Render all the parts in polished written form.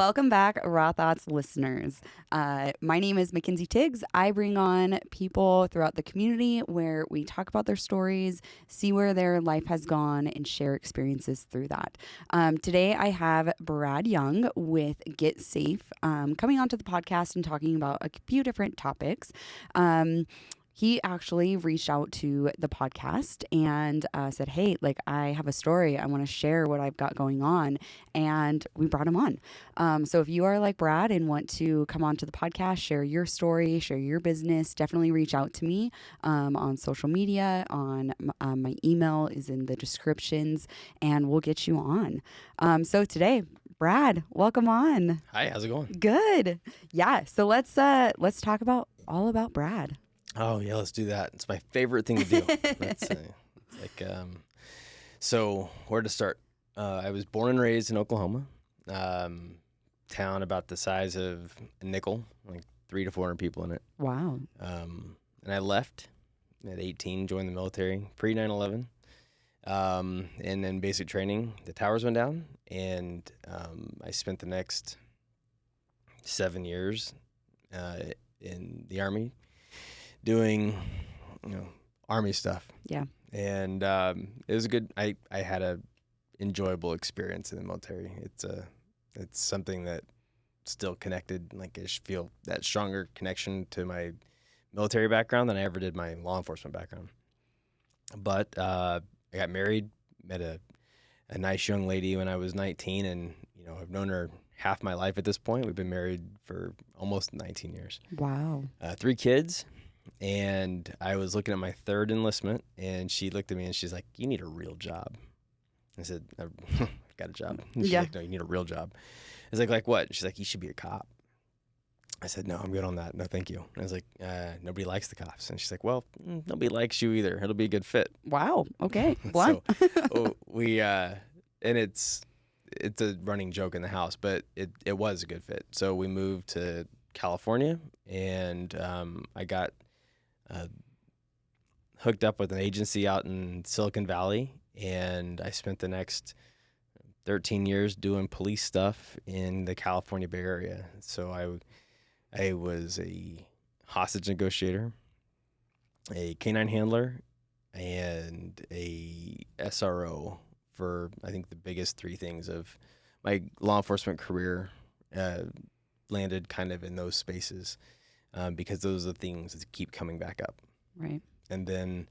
Welcome back, Raw Thoughts listeners. My name is Mackenzie Tiggs. I bring on people throughout the community where we talk about their stories, see where their life has gone, and share experiences through that. Today, I have Brad Young with Get Safe coming onto the podcast and talking about a few different topics. He actually reached out to the podcast and said, hey, like, I have a story. I want to share what I've got going on. And we brought him on. So if you are like Brad and want to come onto the podcast, share your story, share your business, definitely reach out to me on social media. My email is in the descriptions, and we'll get you on. So today, Brad, welcome on. Hi, how's it going? Good. Yeah. So let's talk about all about Brad. Oh yeah, let's do that. It's my favorite thing to do. So where to start? I was born and raised in Oklahoma, town about the size of a nickel, like 300 to 400 people in it. Wow. And I left at 18, joined the military pre 9/11, and then basic training. The towers went down, and I spent the next 7 years in the Army, doing, Army stuff. Yeah. And it was a good. I had a enjoyable experience in the military. It's something that still connected. Like I just feel that stronger connection to my military background than I ever did my law enforcement background. But I got married, met a nice young lady when I was 19, and I've known her half my life at this point. We've been married for almost 19 years. Wow. 3 kids. And I was looking at my third enlistment, and she looked at me and she's like, "You need a real job." I said, "I've got a job." And she's like, "No, you need a real job." I was like what? She's like, "You should be a cop." I said, "No, I'm good on that. No, thank you." And I was like, "Nobody likes the cops." And she's like, "Well, nobody likes you either. It'll be a good fit." Wow. Okay. Blunt. So we, and it's a running joke in the house, but it was a good fit. So we moved to California, and I got hooked up with an agency out in Silicon Valley, and I spent the next 13 years doing police stuff in the California Bay Area. So I was a hostage negotiator, a canine handler, and a SRO for, I think, the biggest 3 things of my law enforcement career. Landed kind of in those spaces because those are the things that keep coming back up. Right. And then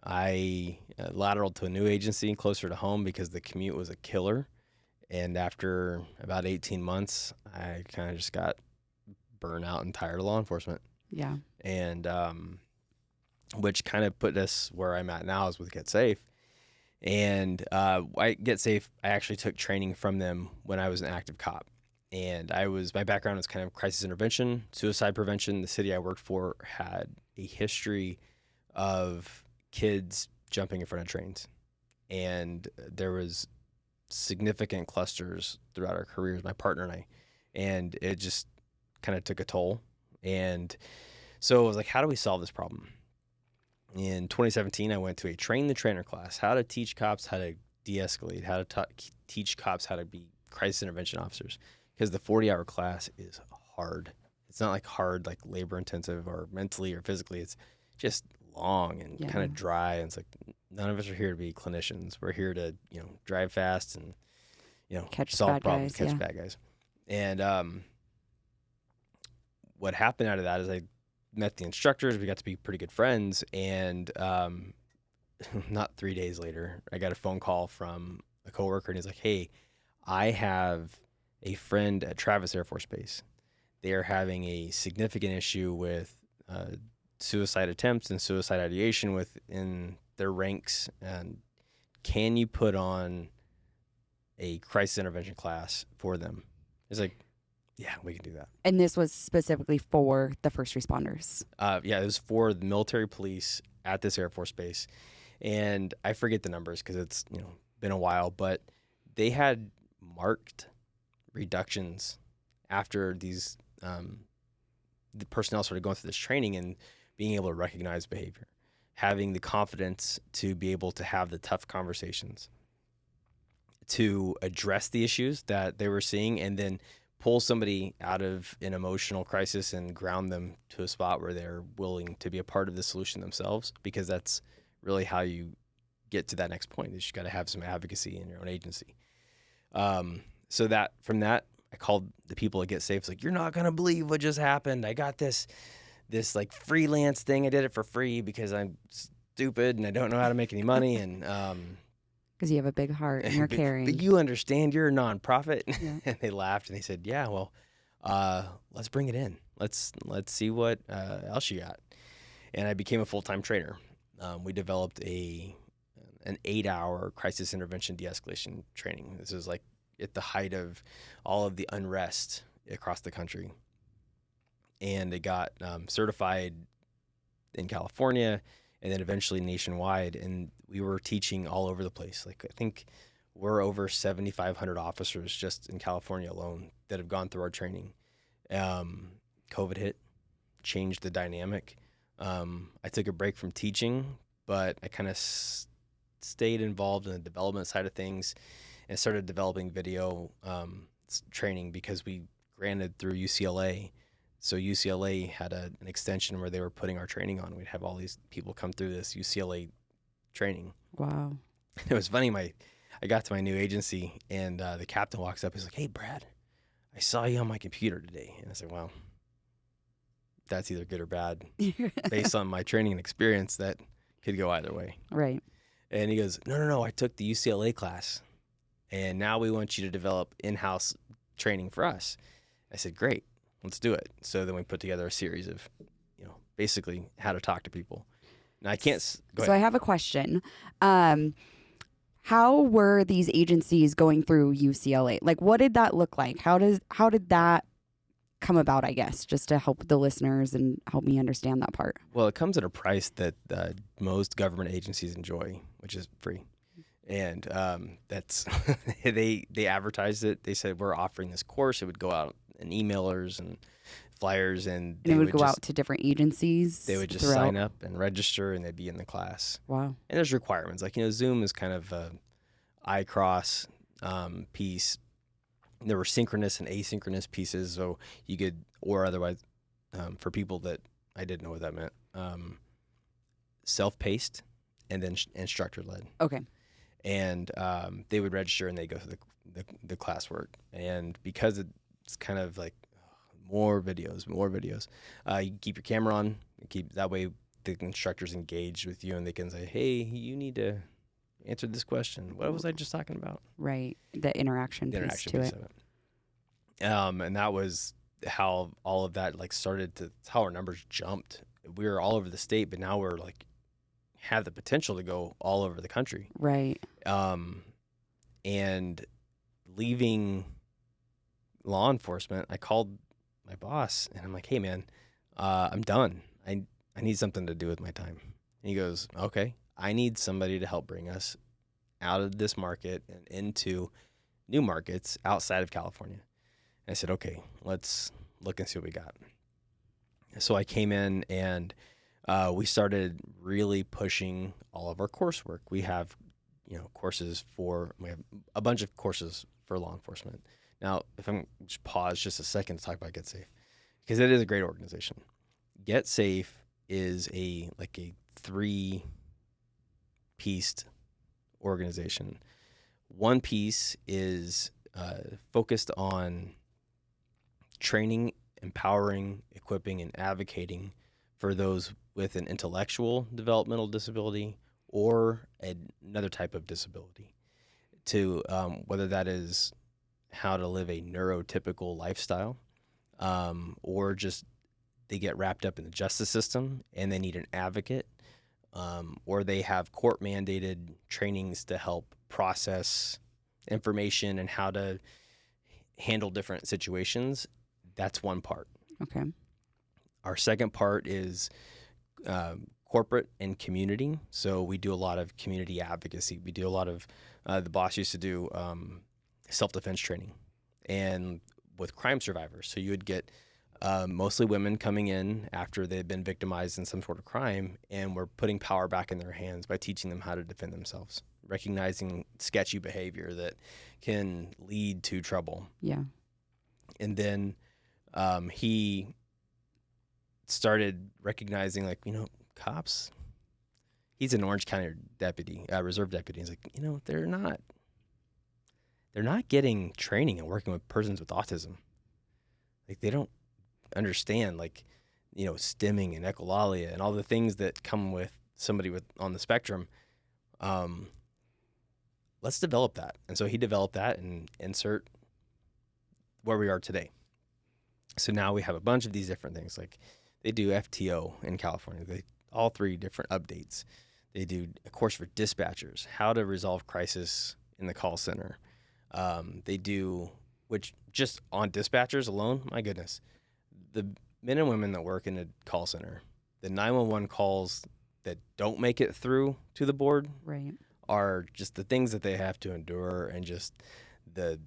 I lateraled to a new agency closer to home because the commute was a killer. And after about 18 months, I kind of just got burnt out and tired of law enforcement. Yeah. And which kind of put us where I'm at now is with Get Safe. And Get Safe, I actually took training from them when I was an active cop. And my background was kind of crisis intervention, suicide prevention. The city I worked for had a history of kids jumping in front of trains. And there was significant clusters throughout our careers, my partner and I, and it just kind of took a toll. And so I was like, how do we solve this problem? In 2017, I went to a train the trainer class, how to teach cops how to de-escalate, how to teach cops how to be crisis intervention officers. Because the 40-hour class is hard. It's not like hard, like labor intensive or mentally or physically. It's just long and kind of dry. And it's like, none of us are here to be clinicians. We're here to, drive fast and, solve problems, catch bad guys. And what happened out of that is I met the instructors. We got to be pretty good friends. And not 3 days later, I got a phone call from a coworker, and he's like, "Hey, I have a friend at Travis Air Force Base. They are having a significant issue with suicide attempts and suicide ideation within their ranks. And can you put on a crisis intervention class for them?" It's like, yeah, we can do that. And this was specifically for the first responders. Yeah, it was for the military police at this Air Force Base. And I forget the numbers because it's been a while, but they had marked reductions after these the personnel started going through this training and being able to recognize behavior, having the confidence to be able to have the tough conversations, to address the issues that they were seeing, and then pull somebody out of an emotional crisis and ground them to a spot where they're willing to be a part of the solution themselves, because that's really how you get to that next point. Is you got to have some advocacy in your own agency. So that from that, I called the people at Get Safe. It's like, you're not gonna believe what just happened. I got this like freelance thing. I did it for free because I'm stupid and I don't know how to make any money. And Because you have a big heart and you're caring. but you understand you're a nonprofit. Yeah. And they laughed and they said, yeah, well, let's bring it in. Let's see what else you got. And I became a full-time trainer. We developed an 8-hour crisis intervention de-escalation training. This is like at the height of all of the unrest across the country. And it got certified in California and then eventually nationwide. And we were teaching all over the place. Like, I think we're over 7,500 officers just in California alone that have gone through our training. COVID hit, changed the dynamic. I took a break from teaching, but I kind of stayed involved in the development side of things and started developing video training because we granted through UCLA. So UCLA had an extension where they were putting our training on. We'd have all these people come through this UCLA training. Wow. It was funny. I got to my new agency and the captain walks up. He's like, "Hey, Brad, I saw you on my computer today." And I said, "Well, that's either good or bad. Based on my training and experience, that could go either way." Right. And he goes, No, I took the UCLA class, and now we want you to develop in-house training for us." I said, "Great, let's do it." So then we put together a series of, basically how to talk to people. Now I can't. Go So I ahead. have a question. How were these agencies going through UCLA? Like, what did that look like? How did that come about, I guess, just to help the listeners and help me understand that part? Well, it comes at a price that most government agencies enjoy, which is free. And that's they advertised it. They said, we're offering this course. It would go out in emailers and flyers, and And it would go out to different agencies. They would just throughout. sign up and register, and they'd be in the class. Wow. And there's requirements. Like, Zoom is kind of a iCross piece. There were synchronous and asynchronous pieces, so you could, or otherwise, for people that I didn't know what that meant, self-paced and then instructor-led. Okay. And they would register and they go through the classwork. And because it's kind of like more videos, you keep your camera on, that way the instructor's engaged with you and they can say, "Hey, you need to answer this question. What was I just talking about?" Right. The interaction piece to it. Of it. And that was how all of that started to, how our numbers jumped. We were all over the state, but now we're have the potential to go all over the country. Right. And leaving law enforcement, I called my boss and I'm like, "Hey man, I'm done. I need something to do with my time." And he goes, "Okay, I need somebody to help bring us out of this market and into new markets outside of California." And I said, "Okay, let's look and see what we got." So I came in and we started really pushing all of our coursework. We have, we have a bunch of courses for law enforcement. Now, if I'm just pause just a second to talk about GetSafe, because it is a great organization. GetSafe is a 3-pieced organization. One piece is focused on training, empowering, equipping, and advocating for those with an intellectual developmental disability or another type of disability, to whether that is how to live a neurotypical lifestyle, or just they get wrapped up in the justice system and they need an advocate, or they have court-mandated trainings to help process information and how to handle different situations. That's one part. Okay. Our second part is corporate and community. So we do a lot of community advocacy. We do a lot of, the boss used to do self-defense training and with crime survivors. So you would get mostly women coming in after they've been victimized in some sort of crime, and we're putting power back in their hands by teaching them how to defend themselves, recognizing sketchy behavior that can lead to trouble. Yeah. And then he started recognizing, like, cops. He's an Orange County deputy, reserve deputy. He's like, they're not getting training and working with persons with autism. Like, they don't understand, like, stimming and echolalia and all the things that come with somebody on the spectrum. Let's develop that. And so he developed that and insert where we are today. So now we have a bunch of these different things. Like, they do FTO in California. All 3 different updates. They do a course for dispatchers, how to resolve crisis in the call center. They do, which just on dispatchers alone, my goodness, the men and women that work in a call center, the 911 calls that don't make it through to the board, Right. are just the things that they have to endure, and just the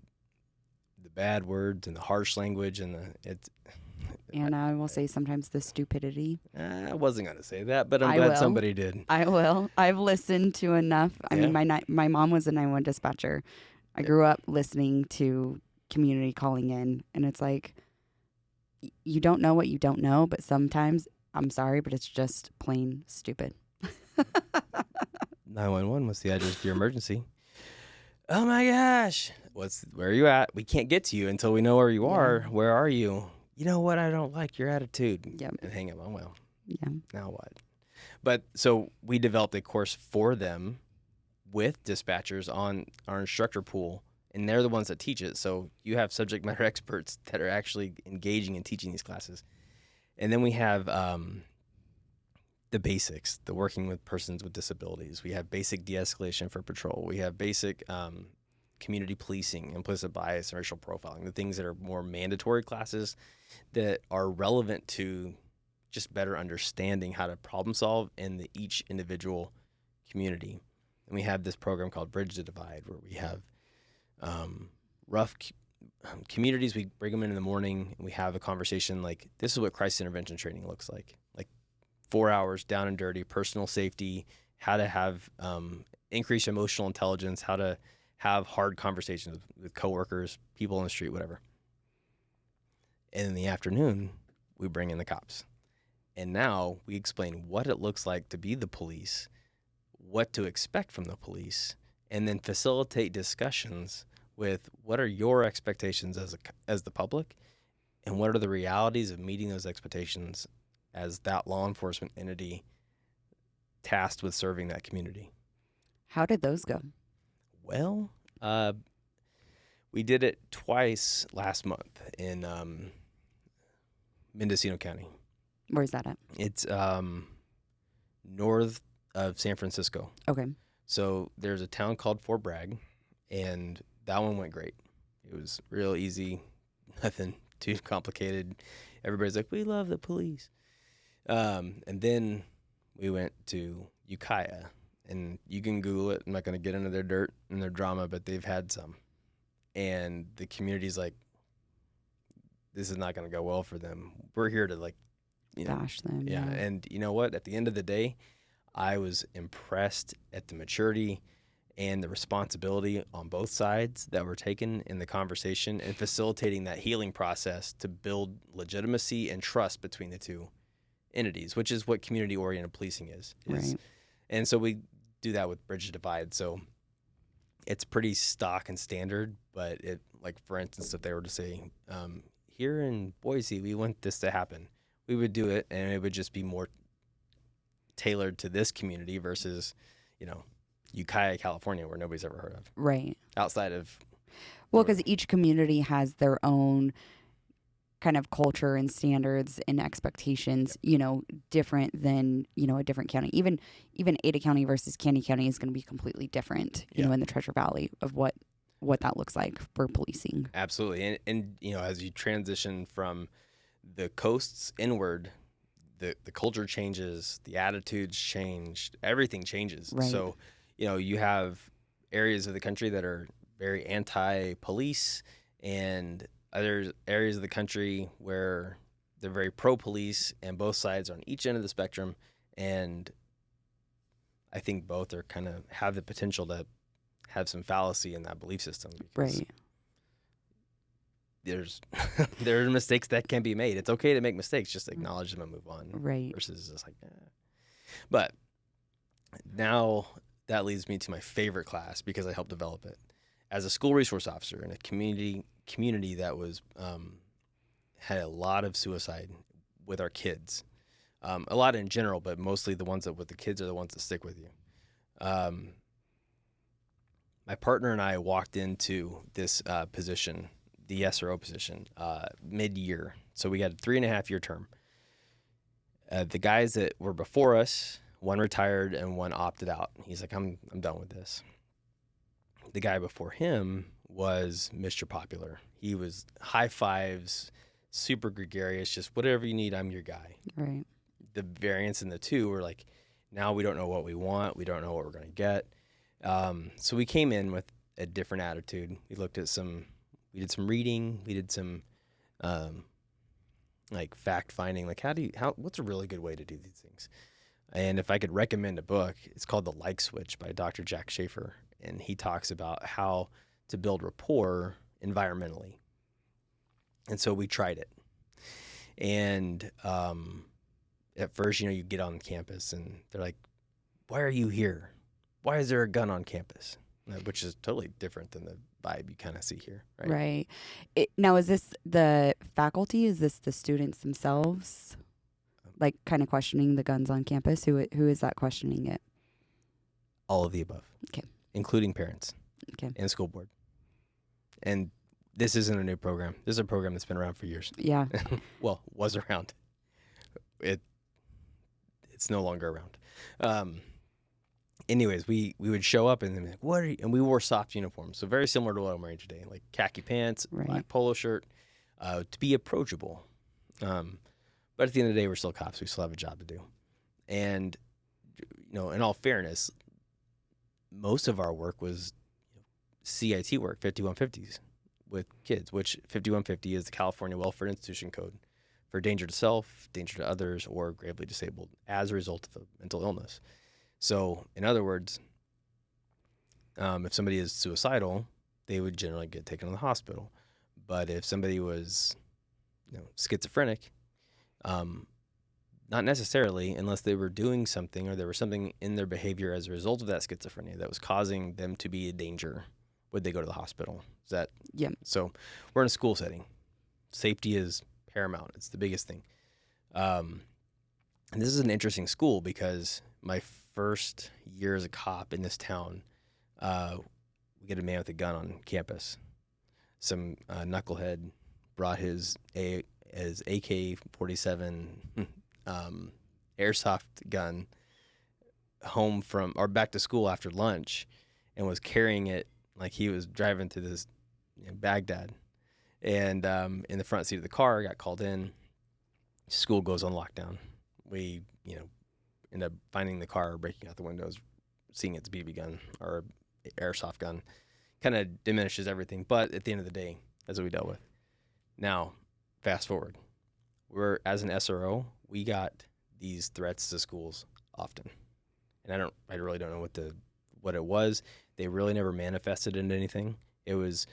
bad words and the harsh language And I will say sometimes the stupidity. I wasn't going to say that, but I'm I glad will. somebody did. I will. I've listened to enough. I Yeah. mean, my mom was a 911 dispatcher. I grew up listening to community calling in, and it's like, you don't know what you don't know, but sometimes, I'm sorry, but it's just plain stupid. 911, what's the address to your emergency? Oh my gosh. Where are you at? We can't get to you until we know where you are. Yeah. Where are you? You know what? I don't like your attitude. Yep. And hang up. Oh, well, Yeah. now what? But so we developed a course for them with dispatchers on our instructor pool, and they're the ones that teach it. So you have subject matter experts that are actually engaging and teaching these classes. And then we have the basics, the working with persons with disabilities. We have basic de-escalation for patrol. We have basic community policing, implicit bias, and racial profiling, the things that are more mandatory classes that are relevant to just better understanding how to problem solve in each individual community. And we have this program called Bridge the Divide, where we have rough communities. We bring them in the morning, and we have a conversation like, this is what crisis intervention training looks like 4 hours down and dirty, personal safety, how to have increased emotional intelligence, how to have hard conversations with coworkers, people on the street, whatever. And in the afternoon, we bring in the cops. And now we explain what it looks like to be the police, what to expect from the police, and then facilitate discussions with what are your expectations as the public, and what are the realities of meeting those expectations as that law enforcement entity tasked with serving that community. How did those go? Well, we did it twice last month in Mendocino County. Where's that at? It's north of San Francisco. Okay. So there's a town called Fort Bragg, and that one went great. It was real easy, nothing too complicated. Everybody's like, we love the police. And then we went to Ukiah, and you can Google it. I'm not going to get into their dirt and their drama, but they've had some. And the community's like, this is not going to go well for them. We're here to, like, Bash them. Yeah. And you know what? At the end of the day, I was impressed at the maturity and the responsibility on both sides that were taken in the conversation and facilitating that healing process to build legitimacy and trust between the two entities, which is what community-oriented policing is. Right. And so we do that with Bridge the Divide. So it's pretty stock and standard, but it, like, for instance, if they were to say, here in Boise, we want this to happen, we would do it, and it would just be more tailored to this community versus, Ukiah, California, where nobody's ever heard of. Right. Outside of... Well, because each community has their own kind of culture and standards and expectations, different than, a different county. Even Ada County versus Candy County is going to be completely different, in the Treasure Valley of what that looks like for policing. Absolutely. And as you transition from the coasts inward, the culture changes, the attitudes change, everything changes. Right. So, you have areas of the country that are very anti-police, and other areas of the country where they're very pro-police, and both sides are on each end of the spectrum. And I think both are kind of have the potential to have some fallacy in that belief system. Right. there's there are mistakes that can be made. It's okay to make mistakes. Just acknowledge them and move on. Right. Versus just like, eh. But now that leads me to my favorite class because I helped develop it as a school resource officer in a community that was had a lot of suicide with our kids. A lot in general, but mostly the ones that with the kids are the ones that stick with you. My partner and I walked into this position, the SRO position, mid-year. So we got a 3.5-year term. The guys that were before us, one retired and one opted out. He's like, I'm done with this. The guy before him was Mr. Popular. He was high fives, super gregarious, just whatever you need, I'm your guy. Right. The variance in the two were like, now we don't know what we want. We don't know what we're going to get. So we came in with a different attitude. We did some reading. We did some, like fact finding, like what's a really good way to do these things? And if I could recommend a book, it's called The Like Switch by Dr. Jack Schaefer. And he talks about how to build rapport environmentally. And so we tried it. And, at first, you get on campus and they're like, why are you here? Why is there a gun on campus? Which is totally different than the vibe you kind of see here, right? Right. Now, is this the faculty? Is this the students themselves? Like kind of questioning the guns on campus? Who is that questioning it? All of the above. Okay. Including parents. Okay. And school board. And this isn't a new program. This is a program that's been around for years. Yeah. Well, was around. It's no longer around. Anyways, we would show up and then be like, what are you? And we wore soft uniforms. So very similar to what I'm wearing today, like khaki pants, Right. black polo shirt, to be approachable. But at the end of the day, we're still cops. We still have a job to do. And, in all fairness, most of our work was CIT work, 5150s with kids, which 5150 is the California Welfare Institution code for danger to self, danger to others, or gravely disabled as a result of a mental illness. So, in other words, if somebody is suicidal, they would generally get taken to the hospital. But if somebody was, schizophrenic, not necessarily, unless they were doing something or there was something in their behavior as a result of that schizophrenia that was causing them to be a danger, would they go to the hospital? Is that? Yeah. So, we're in a school setting. Safety is paramount. It's the biggest thing. And this is an interesting school because my first year as a cop in this town, we get a man with a gun on campus. Some knucklehead brought his AK-47 airsoft gun home from or back to school after lunch, and was carrying it like he was driving to this Baghdad. And in the front seat of the car, got called in. School goes on lockdown. We, end up finding the car, breaking out the windows, seeing its BB gun or airsoft gun. Kind of diminishes everything. But at the end of the day, that's what we dealt with. Now, fast forward. As an SRO, we got these threats to schools often. And I really don't know what it was. They really never manifested into anything. It was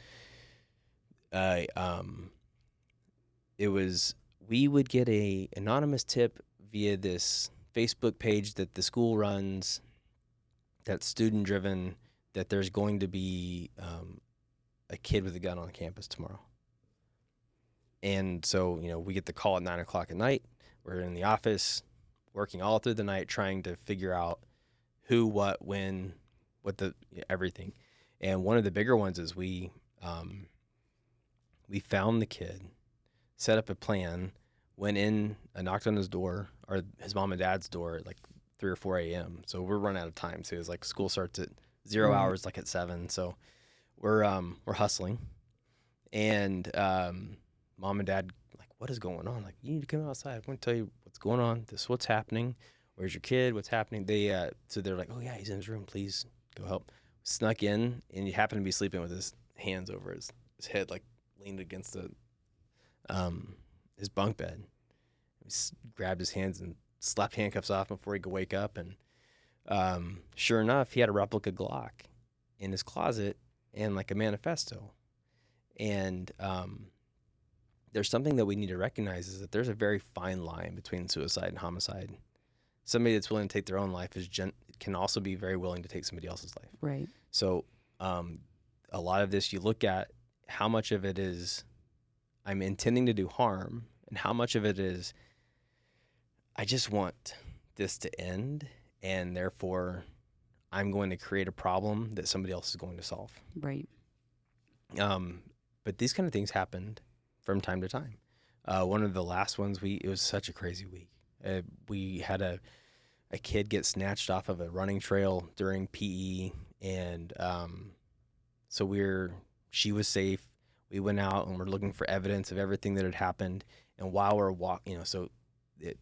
we would get a anonymous tip via this Facebook page that the school runs, that's student driven, that there's going to be a kid with a gun on campus tomorrow. And so, we get the call at 9:00 at night. We're in the office working all through the night, trying to figure out who, what, when, everything. And one of the bigger ones is we found the kid, set up a plan, went in, knocked on his door, or his mom and dad's door at like 3 or 4 a.m. So we're running out of time. So it was like school starts at 0 hours, like at 7. So we're hustling, and mom and dad like, what is going on? Like, you need to come outside. I'm going to tell you what's going on. This is what's happening. Where's your kid? What's happening? So they're like, oh yeah, he's in his room. Please go help. Snuck in, and he happened to be sleeping with his hands over his head, like leaned against his bunk bed. He grabbed his hands and slapped handcuffs off before he could wake up. And sure enough, he had a replica Glock in his closet and like a manifesto. And there's something that we need to recognize is that there's a very fine line between suicide and homicide. Somebody that's willing to take their own life can also be very willing to take somebody else's life. Right. So a lot of this, you look at how much of it is I'm intending to do harm and how much of it is I just want this to end, and therefore I'm going to create a problem that somebody else is going to solve. Right. But these kind of things happened from time to time. One of the last ones, it was such a crazy week. We had a kid get snatched off of a running trail during PE, and so she was safe. We went out and we're looking for evidence of everything that had happened. And while we're walking, so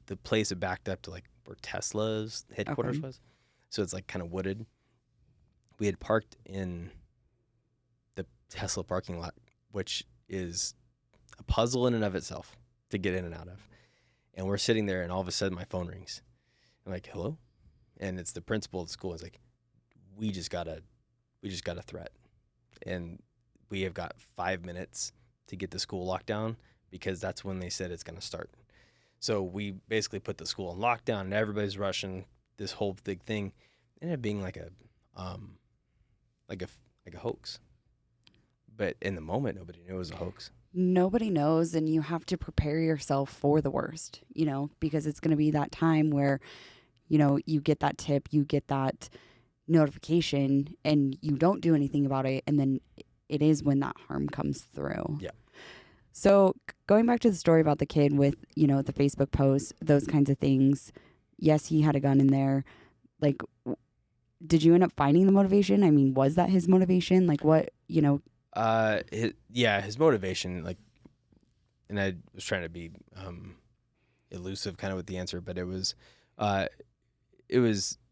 the place had backed up to like where Tesla's headquarters was. So it's like kind of wooded. We had parked in the Tesla parking lot, which is a puzzle in and of itself to get in and out of. And we're sitting there, and all of a sudden my phone rings. I'm like, hello? And it's the principal of the school. It's like, we just got a threat. And we have got 5 minutes to get the school locked down, because that's when they said it's going to start. So we basically put the school in lockdown, and everybody's rushing. This whole big thing ended up being like a hoax. But in the moment, nobody knew it was a hoax. Nobody knows, and you have to prepare yourself for the worst, because it's going to be that time where, you get that tip, you get that notification, and you don't do anything about it, and then it is when that harm comes through. Yeah. So going back to the story about the kid with, the Facebook post, those kinds of things, yes, he had a gun in there. Like, did you end up finding the motivation? I mean, was that his motivation? Like, what, his motivation, like, and I was trying to be elusive kind of with the answer, but it was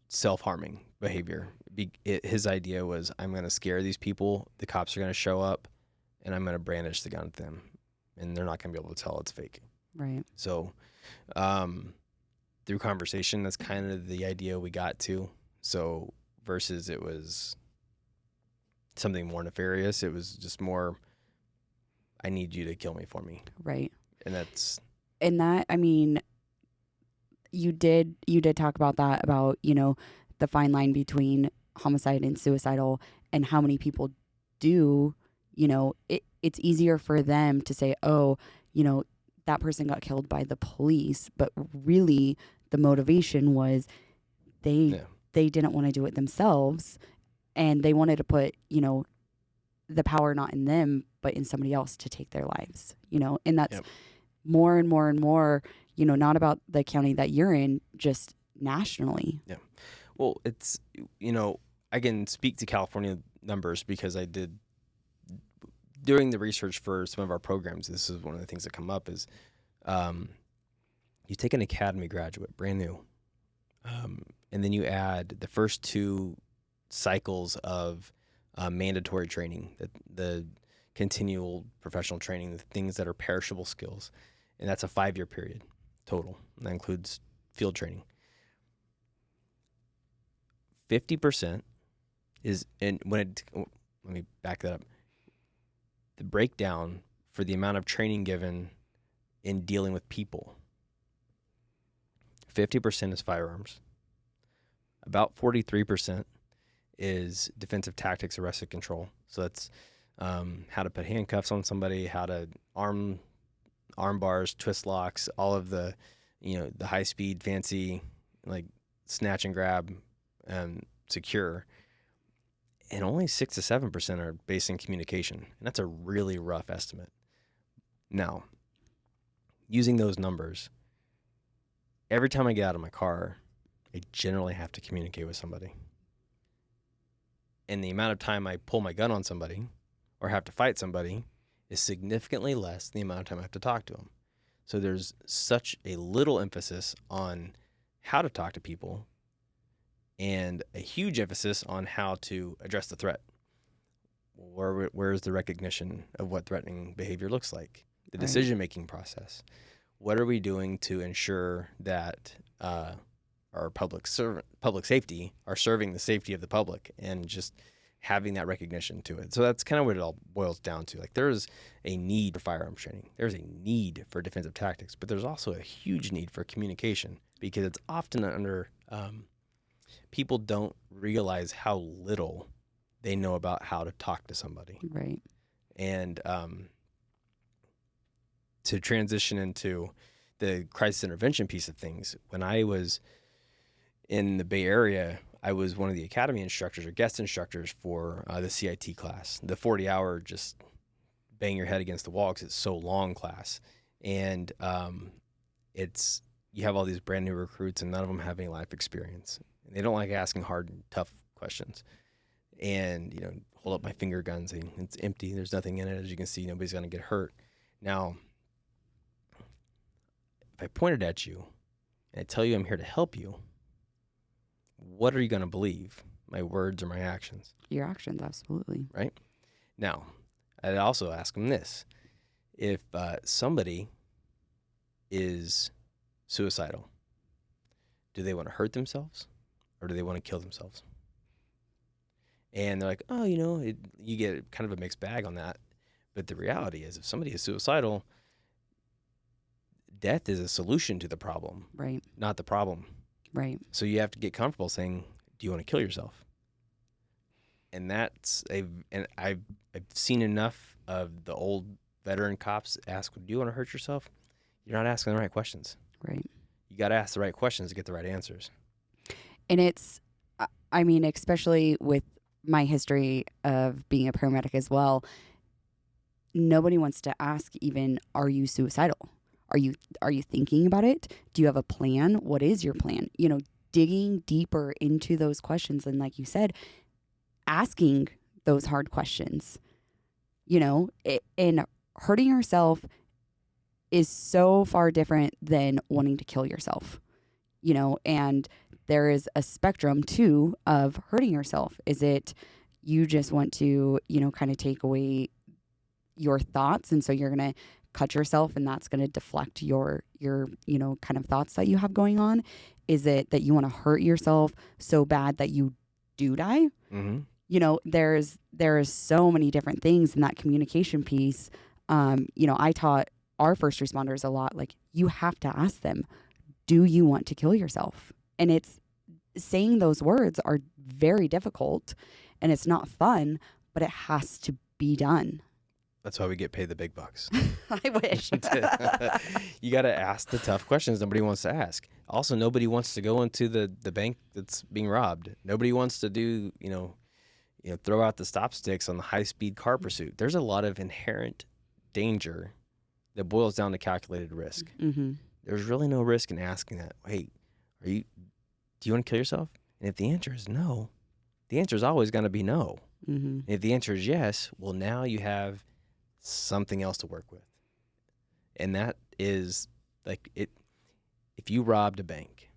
self-harming behavior. His idea was, I'm going to scare these people, the cops are going to show up, and I'm going to brandish the gun at them, and they're not going to be able to tell it's fake. Right. So through conversation, that's kind of the idea we got to. So versus it was something more nefarious, it was just more, I need you to kill me for me. Right. And that, I mean, you did talk about that, about, the fine line between homicide and suicidal, and how many people do, it's easier for them to say, oh, that person got killed by the police, but really the motivation was they didn't want to do it themselves, and they wanted to put, the power not in them, but in somebody else to take their lives, and that's more and more and more, not about the county that you're in, just nationally. Yeah. Well, it's, I can speak to California numbers because I did, during the research for some of our programs, this is one of the things that come up is you take an academy graduate, brand new, and then you add the first 2 cycles of mandatory training, the continual professional training, the things that are perishable skills, and that's a 5-year period total. And that includes field training. 50% is, and let me back that up. The breakdown for the amount of training given in dealing with people, 50% is firearms. About 43% is defensive tactics, arrested control. So that's how to put handcuffs on somebody, how to arm bars, twist locks, all of the, the high speed, fancy, like snatch and grab, secure. And only 6 to 7% are based in communication. And that's a really rough estimate. Now, using those numbers, every time I get out of my car, I generally have to communicate with somebody. And the amount of time I pull my gun on somebody or have to fight somebody is significantly less than the amount of time I have to talk to them. So there's such a little emphasis on how to talk to people and a huge emphasis on how to address the threat. Where's the recognition of what threatening behavior looks like? The decision-making process. What are we doing to ensure that our public safety are serving the safety of the public, and just having that recognition to it. So that's kind of what it all boils down to. Like, there's a need for firearms training. There's a need for defensive tactics, but there's also a huge need for communication, because it's often under, people don't realize how little they know about how to talk to somebody. Right. And to transition into the crisis intervention piece of things, when I was in the Bay Area, I was one of the academy instructors or guest instructors for the CIT class, the 40-hour just bang your head against the wall because it's so long class. And it's, you have all these brand new recruits and none of them have any life experience. And they don't like asking hard and tough questions. And, you know, hold up my finger guns and it's empty. There's nothing in it. As you can see, nobody's going to get hurt. Now, if I pointed at you and I tell you I'm here to help you, what are you going to believe? My words or my actions? Your actions, absolutely. Right? Now, I'd also ask them this. If somebody is suicidal, do they want to hurt themselves or do they want to kill themselves? And they're like, oh, you know, you get kind of a mixed bag on that. But the reality is, if somebody is suicidal, death is a solution to the problem, Right. not the problem. Right. So you have to get comfortable saying, do you want to kill yourself? And I've seen enough of the old veteran cops ask, do you want to hurt yourself? You're not asking the right questions. Right. You got to ask the right questions to get the right answers. And it's, I mean, especially with my history of being a paramedic as well, nobody wants to ask even, are you suicidal? Are you thinking about it? Do you have a plan? What is your plan? You know, digging deeper into those questions. And like you said, asking those hard questions, you know, and hurting yourself is so far different than wanting to kill yourself, you know, and there is a spectrum too of hurting yourself. Is it you just want to, you know, kind of take away your thoughts, and so you're going to cut yourself and that's going to deflect your, you know, kind of thoughts that you have going on? Is it that you want to hurt yourself so bad that you do die? Mm-hmm. You know, there is so many different things in that communication piece. You know, I taught our first responders a lot, like, you have to ask them, do you want to kill yourself? And it's, saying those words are very difficult and it's not fun, but it has to be done. That's why we get paid the big bucks. I wish. You got to ask the tough questions nobody wants to ask. Also, nobody wants to go into the bank that's being robbed. Nobody wants to do, you know, throw out the stop sticks on the high-speed car pursuit. There's a lot of inherent danger that boils down to calculated risk. Mm-hmm. There's really no risk in asking that. Hey, do you want to kill yourself? And if the answer is no, the answer is always going to be no. Mm-hmm. And if the answer is yes, well, now you have something else to work with. And that is like it. If you robbed a bank,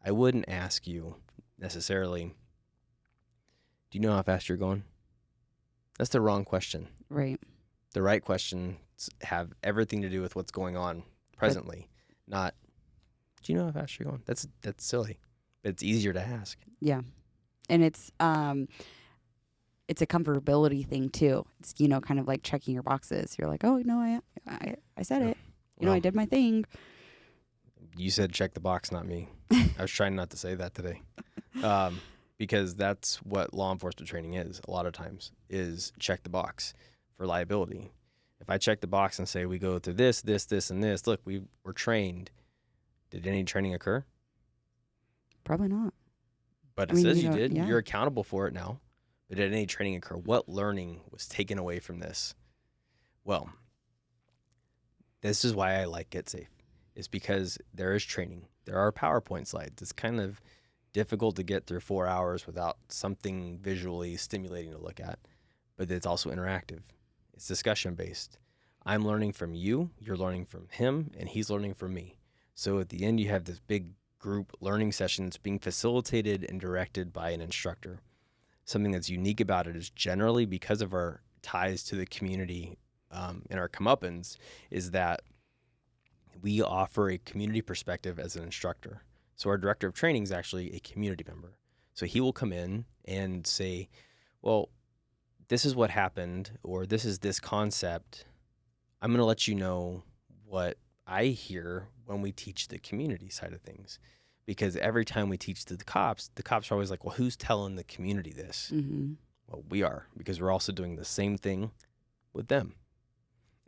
I wouldn't ask you necessarily, do you know how fast you're going? That's the wrong question. Right. The right questions have everything to do with what's going on presently, not, do you know how fast you're going? That's silly, but it's easier to ask. Yeah. And it's a comfortability thing too. It's, you know, kind of like checking your boxes. You're like, oh, no, I said it. You know, I did my thing. You said check the box, not me. I was trying not to say that today. Because that's what law enforcement training is a lot of times, is check the box for liability. If I check the box and say we go through this, and this, look, we were trained. Did any training occur? Probably not. But it says you did. Yeah. You're accountable for it now. But did any training occur? What learning was taken away from this? Well, this is why I like GetSafe. It's because there is training. There are PowerPoint slides. It's kind of difficult to get through 4 hours without something visually stimulating to look at. But it's also interactive. It's discussion-based. I'm learning from you, you're learning from him, and he's learning from me. So at the end, you have this big group learning sessions being facilitated and directed by an instructor. Something that's unique about it is generally, because of our ties to the community and our comeuppance, is that we offer a community perspective as an instructor. So our director of training is actually a community member. So he will come in and say, well, this is what happened, or this concept. I'm going to let you know what I hear when we teach the community side of things. Because every time we teach to the cops are always like, well, who's telling the community this? Mm-hmm. Well, we are, because we're also doing the same thing with them.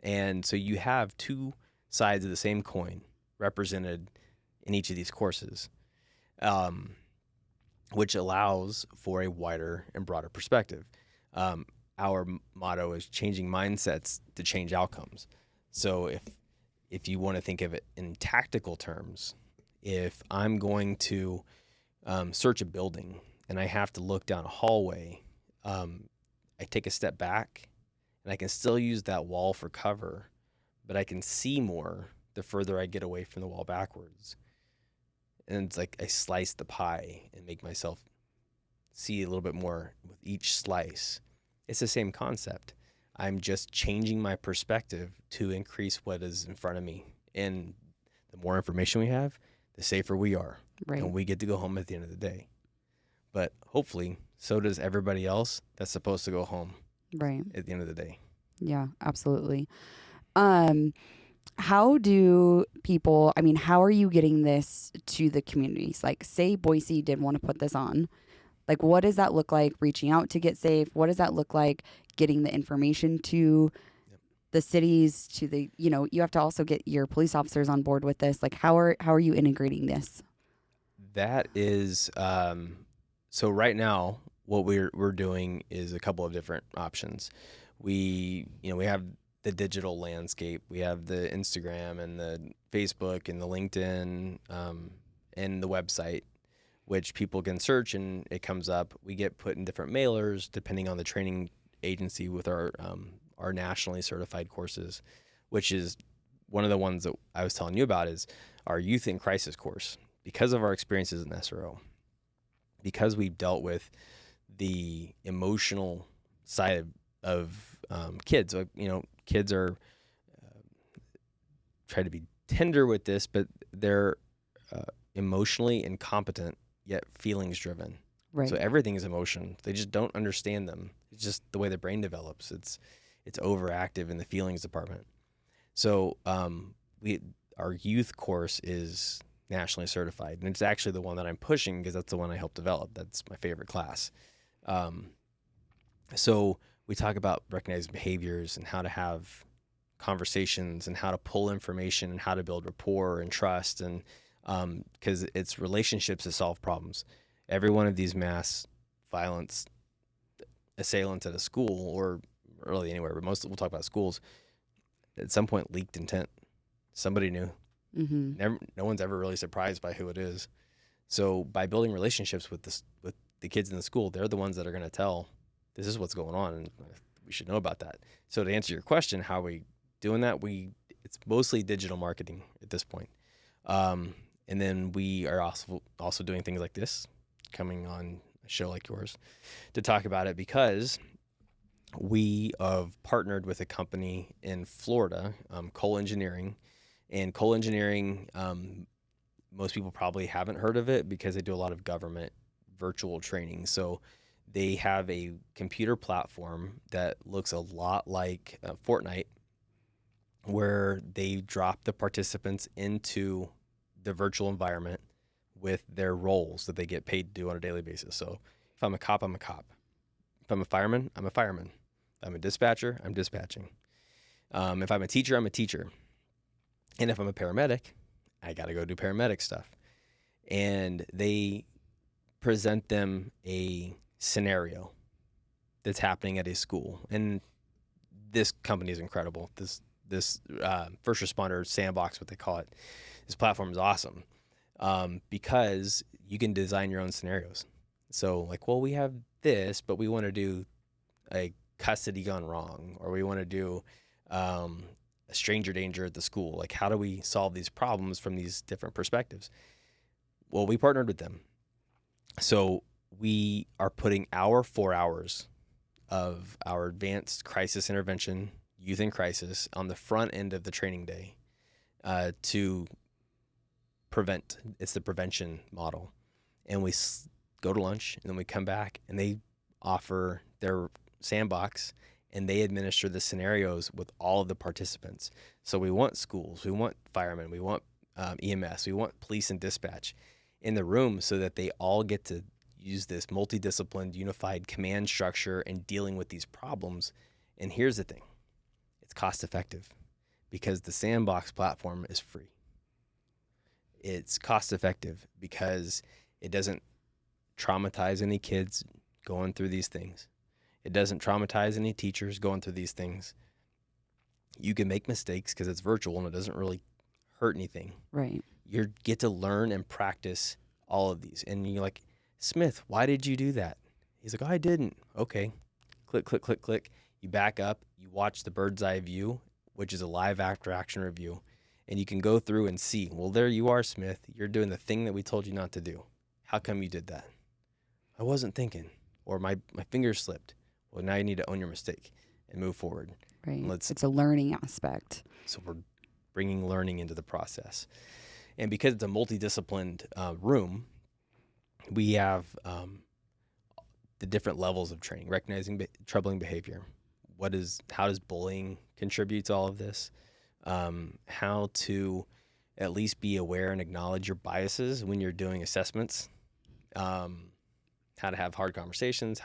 And so you have two sides of the same coin represented in each of these courses, which allows for a wider and broader perspective. Our motto is changing mindsets to change outcomes. So if you want to think of it in tactical terms, if I'm going to search a building and I have to look down a hallway, I take a step back and I can still use that wall for cover, but I can see more the further I get away from the wall backwards. And it's like I slice the pie and make myself see a little bit more with each slice. It's the same concept. I'm just changing my perspective to increase what is in front of me. And the more information we have, the safer we are. Right. And we get to go home at the end of the day. But hopefully, so does everybody else that's supposed to go home Right. at the end of the day. Yeah, absolutely. How do people, I mean, how are you getting this to the communities? Like, say Boise did want to put this on. Like, what does that look like reaching out to Get Safe? What does that look like getting the information to the cities, to the, you have to also get your police officers on board with this. Like, how are you integrating this? That is, so right now, what we're doing is a couple of different options. We have the digital landscape. We have the Instagram and the Facebook and the LinkedIn, and the website, which people can search and it comes up. We get put in different mailers depending on the training agency with our nationally certified courses, which is one of the ones that I was telling you about is our youth in crisis course. Because of our experiences in SRO, because we've dealt with the emotional side of kids. Like, kids are try to be tender with this, but they're emotionally incompetent yet feelings driven. Right. So everything is emotion. They just don't understand them. It's just the way the brain develops. It's overactive in the feelings department. So our youth course is nationally certified, and it's actually the one that I'm pushing because that's the one I helped develop. That's my favorite class. So we talk about recognizing behaviors and how to have conversations and how to pull information and how to build rapport and trust, and because it's relationships that solve problems. Every one of these mass violence assailants at a school, or really anywhere, but we'll talk about schools, at some point leaked intent. Somebody knew. Mm-hmm. No one's ever really surprised by who it is. So by building relationships with the kids in the school, they're the ones that are going to tell, this is what's going on, and we should know about that. So to answer your question, how are we doing that? It's mostly digital marketing at this point. And then we are also doing things like this, coming on a show like yours to talk about it, because we have partnered with a company in Florida, Coal Engineering. And Coal Engineering, most people probably haven't heard of it because they do a lot of government virtual training. So they have a computer platform that looks a lot like Fortnite, where they drop the participants into the virtual environment with their roles that they get paid to do on a daily basis. So if I'm a cop, I'm a cop. If I'm a fireman, I'm a fireman. If I'm a dispatcher, I'm dispatching. If I'm a teacher, I'm a teacher. And if I'm a paramedic, I got to go do paramedic stuff. And they present them a scenario that's happening at a school. And this company is incredible. This first responder sandbox, what they call it, this platform is awesome, because you can design your own scenarios. So like, well, we have this, but we want to do a custody gone wrong, or we want to do a stranger danger at the school. Like, how do we solve these problems from these different perspectives? Well, we partnered with them. So we are putting our 4 hours of our advanced crisis intervention, youth in crisis, on the front end of the training day to prevent. It's the prevention model. And we go to lunch, and then we come back, and they offer their sandbox, and they administer the scenarios with all of the participants. So we want schools, we want firemen, we want EMS, we want police and dispatch in the room so that they all get to use this multidisciplined, unified command structure and dealing with these problems. And here's the thing, it's cost effective because the sandbox platform is free. It's cost effective because it doesn't traumatize any kids going through these things. It doesn't traumatize any teachers going through these things. You can make mistakes because it's virtual and it doesn't really hurt anything. Right. You get to learn and practice all of these. And you're like, Smith, why did you do that? He's like, oh, I didn't. Okay. Click, click, click, click. You back up. You watch the bird's eye view, which is a live after action review. And you can go through and see, well, there you are, Smith. You're doing the thing that we told you not to do. How come you did that? I wasn't thinking. Or my finger slipped. Well, now you need to own your mistake and move forward. Right. And it's a learning aspect. So we're bringing learning into the process. And because it's a multidisciplined room, we have the different levels of training, recognizing troubling behavior. How does bullying contribute to all of this? How to at least be aware and acknowledge your biases when you're doing assessments. How to have hard conversations,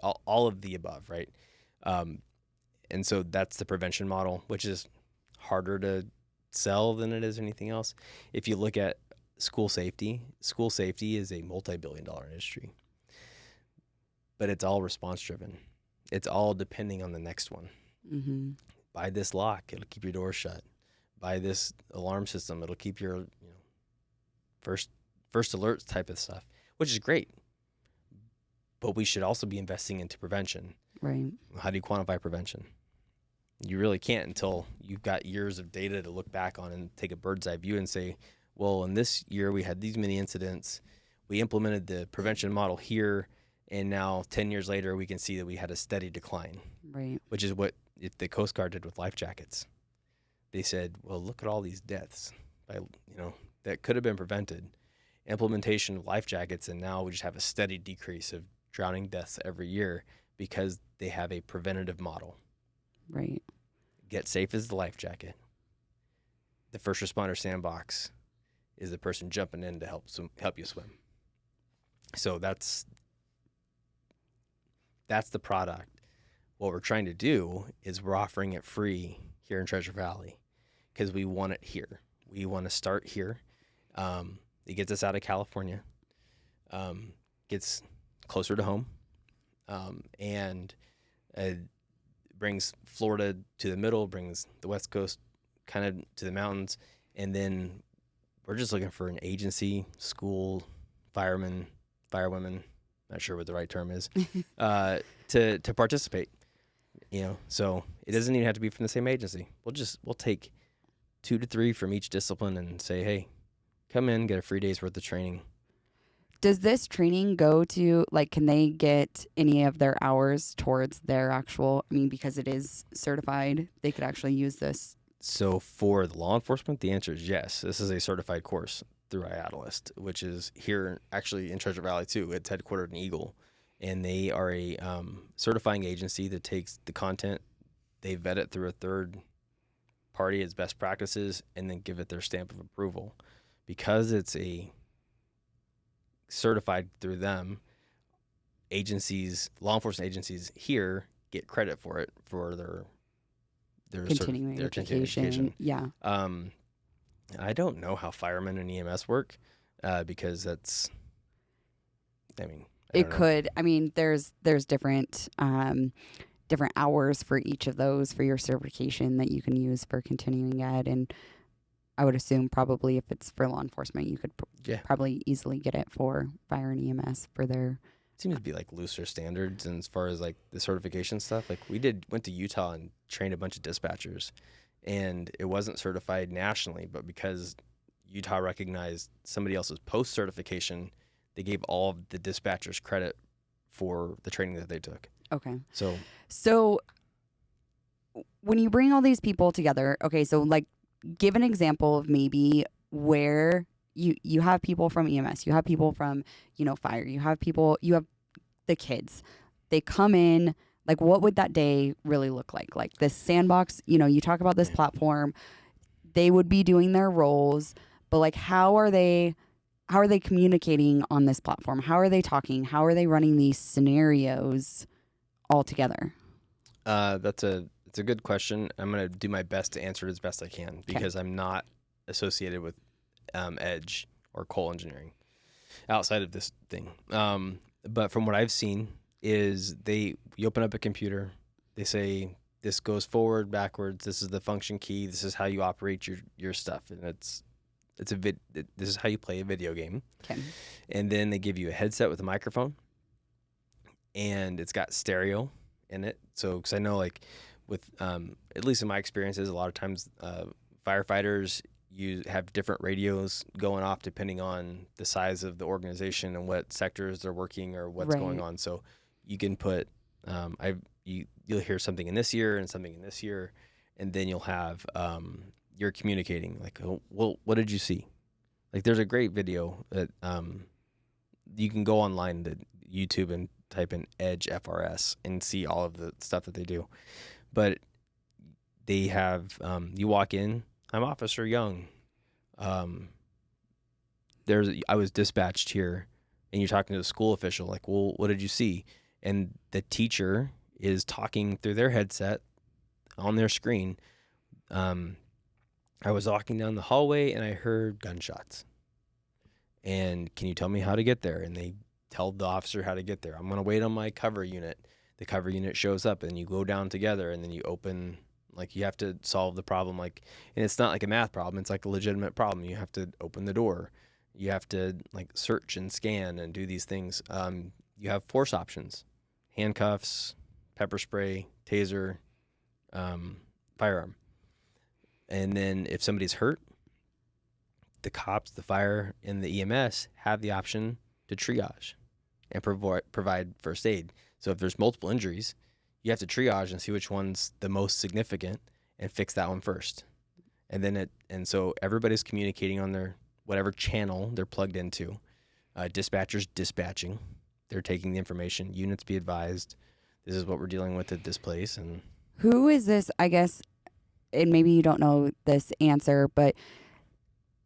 all of the above, right? And so that's the prevention model, which is harder to sell than it is anything else. If you look at school safety is a multi-billion-dollar industry, but it's all response driven. It's all depending on the next one. Mm-hmm. Buy this lock, it'll keep your door shut. Buy this alarm system, it'll keep your first alerts type of stuff, which is great. But we should also be investing into prevention. Right. How do you quantify prevention? You really can't until you've got years of data to look back on and take a bird's eye view and say, well, in this year we had these many incidents. We implemented the prevention model here, and now 10 years later we can see that we had a steady decline. Right. Which is what the Coast Guard did with life jackets. They said, well, look at all these deaths that could have been prevented. Implementation of life jackets, and now we just have a steady decrease of drowning deaths every year because they have a preventative model. Right. GetSafe is the life jacket. The first responder sandbox is the person jumping in to help you swim. So that's the product. What we're trying to do is we're offering it free here in Treasure Valley because we want it here. We want to start here. It gets us out of California, gets closer to home, and brings Florida to the middle, brings the West Coast kind of to the mountains, and then we're just looking for an agency, school, firemen, firewomen, not sure what the right term is, to participate. So it doesn't even have to be from the same agency. We'll take 2 to 3 from each discipline and say, hey, come in, get a free day's worth of training. Does this training go to, can they get any of their hours towards their actual, because it is certified, they could actually use this? So for the law enforcement, the answer is yes. This is a certified course through IADList, which is here actually in Treasure Valley too. It's headquartered in Eagle, and they are a certifying agency that takes the content, they vet it through a third party as best practices, and then give it their stamp of approval. Because it's a certified through them, law enforcement agencies here get credit for it for their continuing education. Yeah. I don't know how firemen and EMS work because that's, it could. There's different hours for each of those for your certification that you can use for continuing ed, and I would assume probably if it's for law enforcement, you could probably easily get it for fire and EMS for their. It seems to be looser standards, and as far as the certification stuff, we went to Utah and trained a bunch of dispatchers, and it wasn't certified nationally, but because Utah recognized somebody else's post certification, they gave all of the dispatchers credit for the training that they took. Okay. So when you bring all these people together, okay, so give an example of maybe where you have people from EMS, you have people from, fire, you have the kids. They come in, like, what would that day really look like? Like this sandbox, you talk about this platform, they would be doing their roles, but like how are they communicating on this platform? How are they talking? How are they running these scenarios all together? It's a good question. I'm gonna do my best to answer it as best I can Okay. because I'm not associated with Edge or coal engineering outside of this thing. But from what I've seen is you open up a computer, they say this goes forward, backwards. This is the function key. This is how you operate your stuff, and this is how you play a video game. Okay. And then they give you a headset with a microphone, and it's got stereo in it. So, because I know, like, with at least in my experiences, a lot of times firefighters have different radios going off depending on the size of the organization and what sectors they're working or what's going on. So you can put you'll hear something in this year and something in this year, and then you'll have you're communicating like, oh, well, what did you see? Like, there's a great video that you can go online to YouTube and type in Edge FRS and see all of the stuff that they do. But they have you walk in. I'm Officer Young. I was dispatched here, and you're talking to the school official. Like, well, what did you see? And the teacher is talking through their headset on their screen. I was walking down the hallway, and I heard gunshots. And can you tell me how to get there? And they tell the officer how to get there. I'm going to wait on my cover unit. The cover unit shows up, and you go down together, and then you open. Like, you have to solve the problem, like, and it's not like a math problem. It's like a legitimate problem. You have to open the door. You have to, like, search and scan and do these things. You have force options: handcuffs, pepper spray, taser, firearm. And then if somebody's hurt, the cops, the fire, and the EMS have the option to triage and provide first aid. So if there's multiple injuries, you have to triage and see which one's the most significant and fix that one first. And so everybody's communicating on their whatever channel they're plugged into. Dispatchers dispatching, they're taking the information. Units be advised, this is what we're dealing with at this place. And Who is this? I guess, and maybe you don't know this answer, but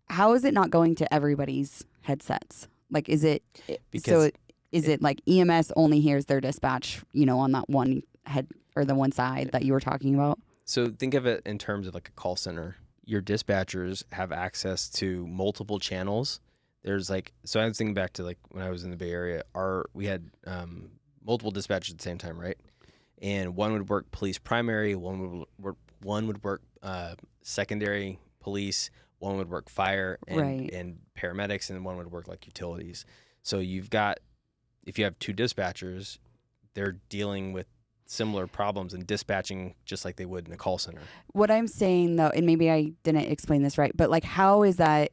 how is it not going to everybody's headsets? Like, is it like EMS only hears their dispatch, on that one head or the one side that you were talking about? So think of it in terms of like a call center. Your dispatchers have access to multiple channels. There's like, so I was thinking back to like when I was in the Bay Area, we had multiple dispatchers at the same time, right? And one would work police primary, one would work secondary police, one would work fire and paramedics, and one would work like utilities. So if you have two dispatchers, they're dealing with similar problems and dispatching just like they would in a call center. What I'm saying though, and maybe I didn't explain this right, but like, how is that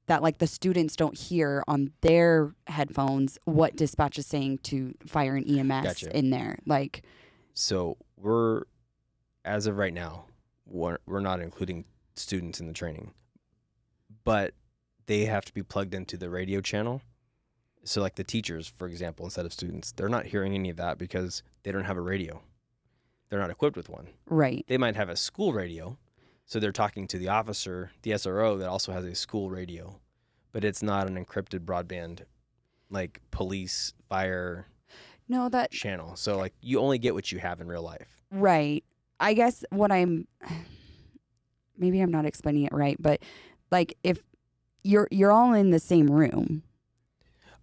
like the students don't hear on their headphones what dispatch is saying to fire and EMS Gotcha. in there? Like, so as of right now, we're not including students in the training, but they have to be plugged into the radio channel. So like the teachers, for example, instead of students, they're not hearing any of that because they don't have a radio. They're not equipped with one. Right. They might have a school radio. So they're talking to the officer, the SRO that also has a school radio, but it's not an encrypted broadband like police, fire channel. So like you only get what you have in real life. Right. I guess maybe I'm not explaining it right, but like if you're all in the same room.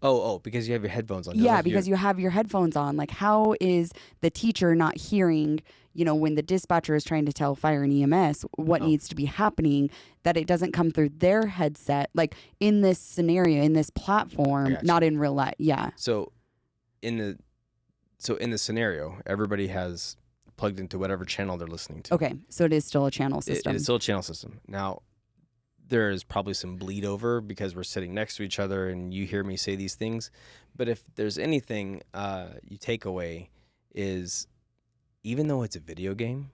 Oh, because you have your headphones on. Yeah, because you have your headphones on. Like, how is the teacher not hearing, when the dispatcher is trying to tell fire and EMS what needs to be happening, that it doesn't come through their headset, like in this scenario, in this platform, not in real life. Yeah. So in the scenario, everybody has plugged into whatever channel they're listening to. Okay, so it is still a channel system. It is still a channel system. Now, there is probably some bleed over because we're sitting next to each other and you hear me say these things. But if there's anything you take away is, even though it's a video game,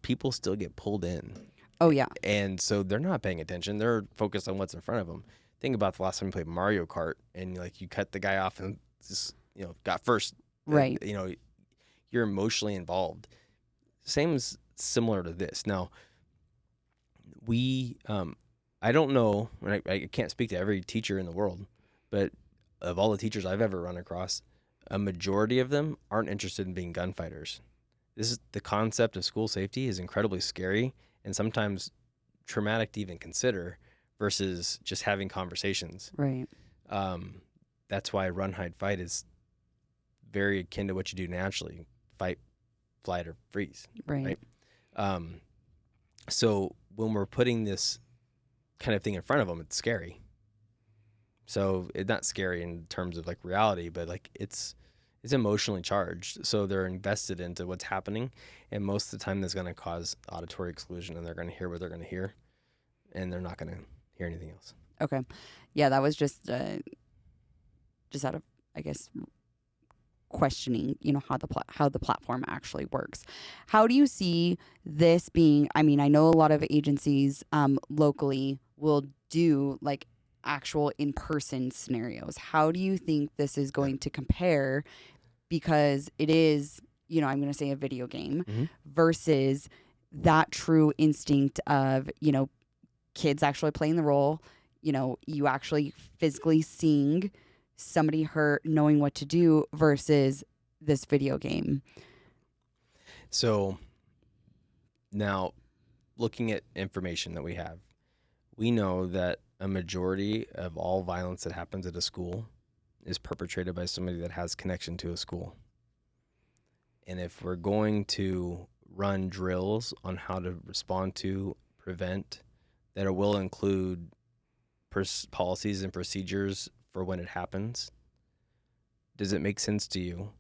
people still get pulled in. Oh, yeah. And so they're not paying attention. They're focused on what's in front of them. Think about the last time you played Mario Kart and like you cut the guy off and just, got first. Right. You're emotionally involved. Same as similar to this. Now, I don't know, and I can't speak to every teacher in the world, but of all the teachers I've ever run across, a majority of them aren't interested in being gunfighters. This is the concept of school safety is incredibly scary and sometimes traumatic to even consider versus just having conversations. Right. That's why run, hide, fight is very akin to what you do naturally: fight, flight, or freeze. Right. So when we're putting this kind of thing in front of them, it's scary. So it's not scary in terms of like reality, but like it's emotionally charged. So they're invested into what's happening, and most of the time that's going to cause auditory exclusion, and they're going to hear what they're going to hear, and they're not going to hear anything else. Okay. Yeah, that was just out of, I guess, questioning, how the platform actually works. How do you see this being? I mean, I know a lot of agencies locally will do like actual in-person scenarios. How do you think this is going to compare? Because it is, I'm going to say a video game versus that true instinct of, kids actually playing the role, you actually physically seeing somebody hurt, knowing what to do versus this video game. So now looking at information that we know that a majority of all violence that happens at a school is perpetrated by somebody that has connection to a school. And if we're going to run drills on how to respond to, prevent, that will include policies and procedures for when it happens, does it make sense to you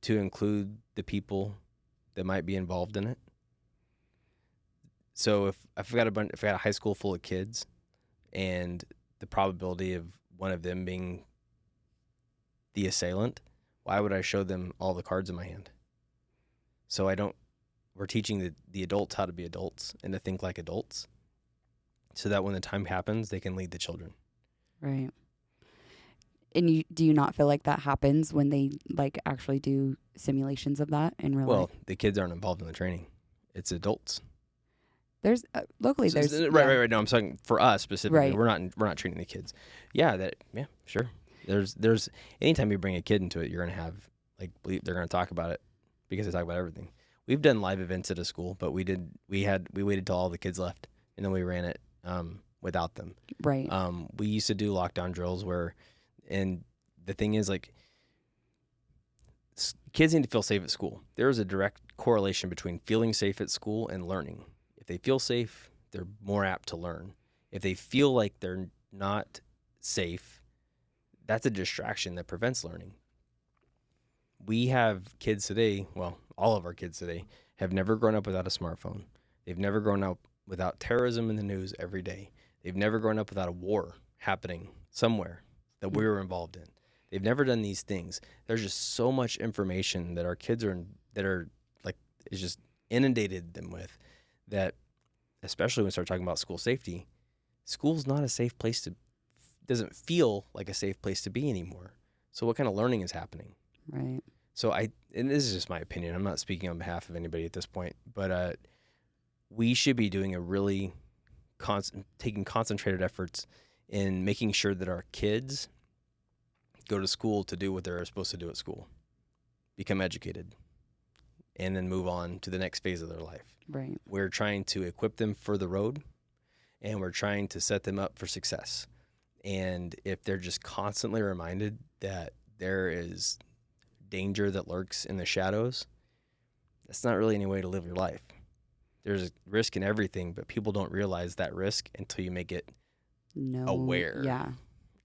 to include the people that might be involved in it? So if I've got a high school full of kids and the probability of one of them being the assailant, why would I show them all the cards in my hand? So we're teaching the adults how to be adults and to think like adults so that when the time happens, they can lead the children. Right. And do you not feel like that happens when they like actually do simulations of that in real life? Well, the kids aren't involved in the training. It's adults. There's locally So, there's right. No, I'm saying for us specifically. Right. We're not training the kids. Yeah, sure. There's anytime you bring a kid into it, you're gonna have they're gonna talk about it because they talk about everything. We've done live events at a school, but we waited till all the kids left and then we ran it without them. Right. We used to do lockdown drills and the thing is like kids need to feel safe at school. There is a direct correlation between feeling safe at school and learning. If they feel safe, they're more apt to learn. If they feel like they're not safe, that's a distraction that prevents learning. We have kids today, well, all of our kids today, have never grown up without a smartphone. They've never grown up without terrorism in the news every day. They've never grown up without a war happening somewhere that we were involved in. They've never done these things. There's just so much information that our kids is just inundated them with that, especially when we start talking about school safety, school's not a safe place doesn't feel like a safe place to be anymore. So what kind of learning is happening? Right. So and this is just my opinion. I'm not speaking on behalf of anybody at this point, but we should be doing taking concentrated efforts in making sure that our kids go to school to do what they're supposed to do at school, become educated, and then move on to the next phase of their life. Right. We're trying to equip them for the road, and we're trying to set them up for success. And if they're just constantly reminded that there is danger that lurks in the shadows, that's not really any way to live your life. There's risk in everything, but people don't realize that risk until you make it aware. Yeah.